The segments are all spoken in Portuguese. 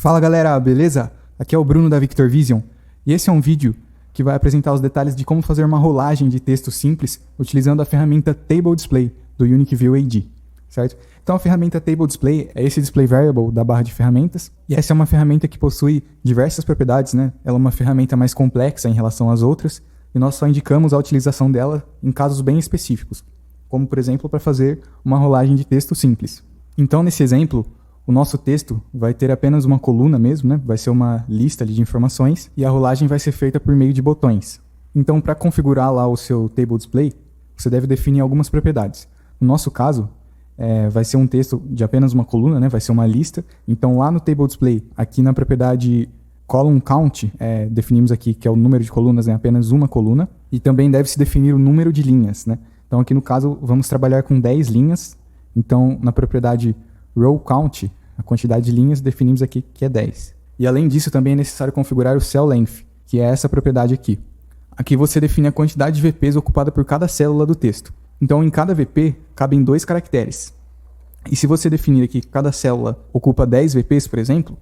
Fala galera, beleza? Aqui é o Bruno da Victor Vision e esse é um vídeo que vai apresentar os detalhes de como fazer uma rolagem de texto simples utilizando a ferramenta Table Display do UniQView AD, certo? Então a ferramenta Table Display é esse display variable da barra de ferramentas e essa é uma ferramenta que possui diversas propriedades, né? Ela é uma ferramenta mais complexa em relação às outras e nós só indicamos a utilização dela em casos bem específicos, como por exemplo para fazer uma rolagem de texto simples. Então nesse exemplo, o nosso texto vai ter apenas uma coluna mesmo, né? Vai ser uma lista ali de informações e a rolagem vai ser feita por meio de botões. Então, para configurar lá o seu Table Display, você deve definir algumas propriedades. No nosso caso, vai ser um texto de apenas uma coluna, né? Vai ser uma lista. Então, lá no Table Display, aqui na propriedade Column Count, definimos aqui que é o número de colunas em apenas uma coluna. E também deve-se definir o número de linhas, né? Então, aqui no caso, vamos trabalhar com 10 linhas. Então, na propriedade Row Count, a quantidade de linhas definimos aqui que é 10. E além disso, também é necessário configurar o Cell Length, que é essa propriedade aqui. Aqui você define a quantidade de VPs ocupada por cada célula do texto. Então, em cada VP, cabem 2 caracteres. E se você definir aqui que cada célula ocupa 10 VPs, por exemplo,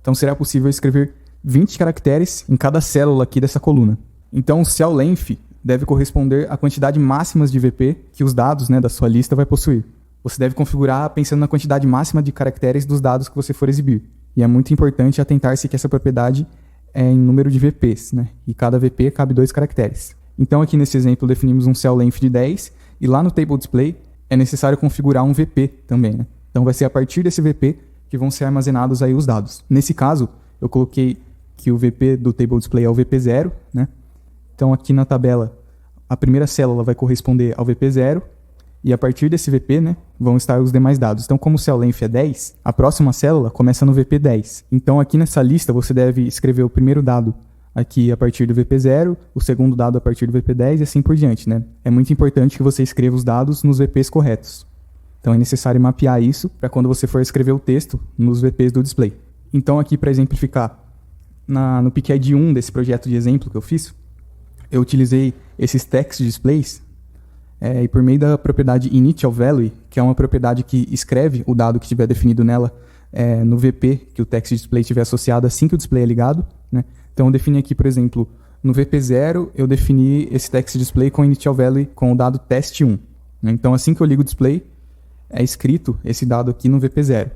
então será possível escrever 20 caracteres em cada célula aqui dessa coluna. Então, o Cell Length deve corresponder à quantidade máxima de VP que os dados, né, da sua lista vai possuir. Você deve configurar pensando na quantidade máxima de caracteres dos dados que você for exibir. E é muito importante atentar-se que essa propriedade é em número de VPs, né? E cada VP cabe 2 caracteres. Então aqui nesse exemplo definimos um Cell Length de 10 e lá no Table Display é necessário configurar um VP também, né? Então vai ser a partir desse VP que vão ser armazenados aí os dados. Nesse caso, eu coloquei que o VP do Table Display é o VP0, né? Então aqui na tabela, a primeira célula vai corresponder ao VP0 e a partir desse VP, né, vão estar os demais dados. Então, como o Cell Length é 10, a próxima célula começa no VP10. Então, aqui nessa lista, você deve escrever o primeiro dado aqui a partir do VP0, o segundo dado a partir do VP10 e assim por diante, né? É muito importante que você escreva os dados nos VPs corretos. Então, é necessário mapear isso para quando você for escrever o texto nos VPs do display. Então, aqui para exemplificar, no PicID 1 desse projeto de exemplo que eu fiz, eu utilizei esses text displays e por meio da propriedade Initial Value, que é uma propriedade que escreve o dado que estiver definido nela no VP que o text display estiver associado assim que o display é ligado, né? Então eu defini aqui, por exemplo, no VP0 eu defini esse text display com Initial Value com o dado test1. Né? Então assim que eu ligo o display, é escrito esse dado aqui no VP0.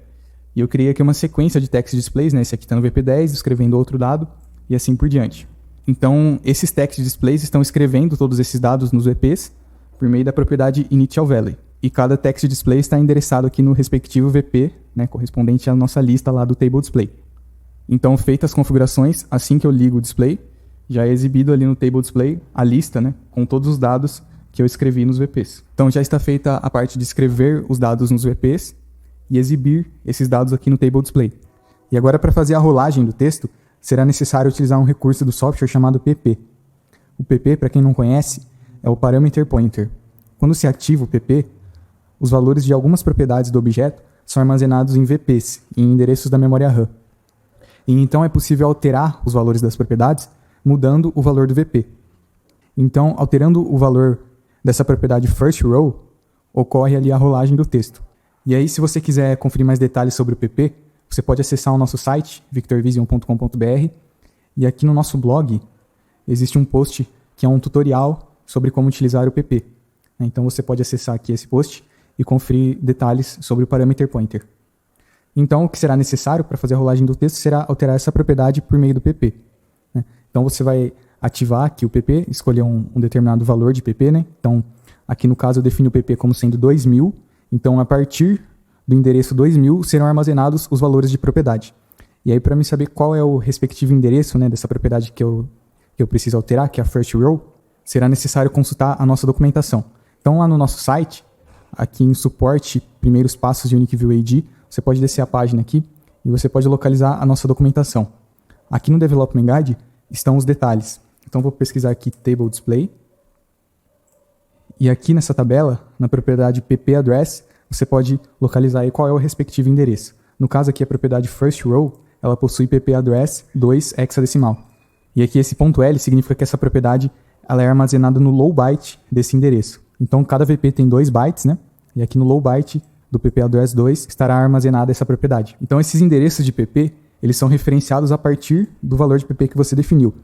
E eu criei aqui uma sequência de text displays, né? Esse aqui está no VP10, escrevendo outro dado e assim por diante. Então esses text displays estão escrevendo todos esses dados nos VPs por meio da propriedade Initial Value. E cada text display está endereçado aqui no respectivo VP, né, correspondente à nossa lista lá do Table Display. Então, feitas as configurações, assim que eu ligo o display, já é exibido ali no Table Display a lista, né, com todos os dados que eu escrevi nos VPs. Então, já está feita a parte de escrever os dados nos VPs e exibir esses dados aqui no Table Display. E agora, para fazer a rolagem do texto, será necessário utilizar um recurso do software chamado PP. O PP, para quem não conhece, é o Parameter Pointer. Quando se ativa o PP, os valores de algumas propriedades do objeto são armazenados em VPs, em endereços da memória RAM. E então é possível alterar os valores das propriedades mudando o valor do VP. Então, alterando o valor dessa propriedade first row, ocorre ali a rolagem do texto. E aí, se você quiser conferir mais detalhes sobre o PP, você pode acessar o nosso site, victorvision.com.br, e aqui no nosso blog existe um post que é um tutorial sobre como utilizar o PP. Então você pode acessar aqui esse post e conferir detalhes sobre o Parameter Pointer. Então o que será necessário para fazer a rolagem do texto será alterar essa propriedade por meio do PP. Então você vai ativar aqui o PP, escolher um determinado valor de PP. Né? Então aqui no caso eu defino o PP como sendo 2000. Então a partir do endereço 2000 serão armazenados os valores de propriedade. E aí para mim saber qual é o respectivo endereço, né, dessa propriedade que eu preciso alterar, que é a first row, será necessário consultar a nossa documentação. Então, lá no nosso site, aqui em suporte, primeiros passos de UniQView AD, você pode descer a página aqui e você pode localizar a nossa documentação. Aqui no Development Guide estão os detalhes. Então, vou pesquisar aqui Table Display. E aqui nessa tabela, na propriedade PP Address, você pode localizar aí qual é o respectivo endereço. No caso aqui, a propriedade First Row, ela possui PP Address 2 hexadecimal. E aqui esse ponto L significa que essa propriedade ela é armazenada no low byte desse endereço. Então, cada VP tem 2 bytes, né? E aqui no low byte do PP Address 2 estará armazenada essa propriedade. Então, esses endereços de PP, eles são referenciados a partir do valor de PP que você definiu.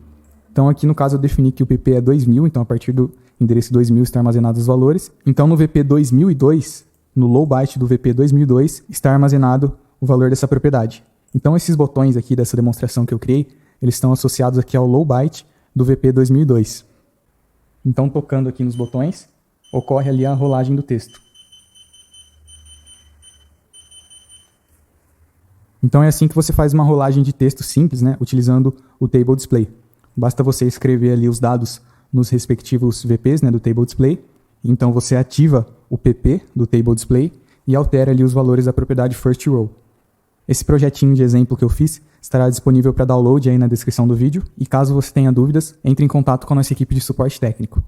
Então aqui no caso eu defini que o PP é 2000, então a partir do endereço 2000 está armazenados os valores. Então no VP 2002, no low byte do VP 2002, está armazenado o valor dessa propriedade. Então esses botões aqui dessa demonstração que eu criei, eles estão associados aqui ao low byte do VP 2002. Então tocando aqui nos botões, ocorre ali a rolagem do texto. Então é assim que você faz uma rolagem de texto simples, né, utilizando o Table Display. Basta você escrever ali os dados nos respectivos VPs, né, do Table Display. Então você ativa o PP do Table Display e altera ali os valores da propriedade First Row. Esse projetinho de exemplo que eu fiz estará disponível para download aí na descrição do vídeo. E caso você tenha dúvidas, entre em contato com a nossa equipe de suporte técnico.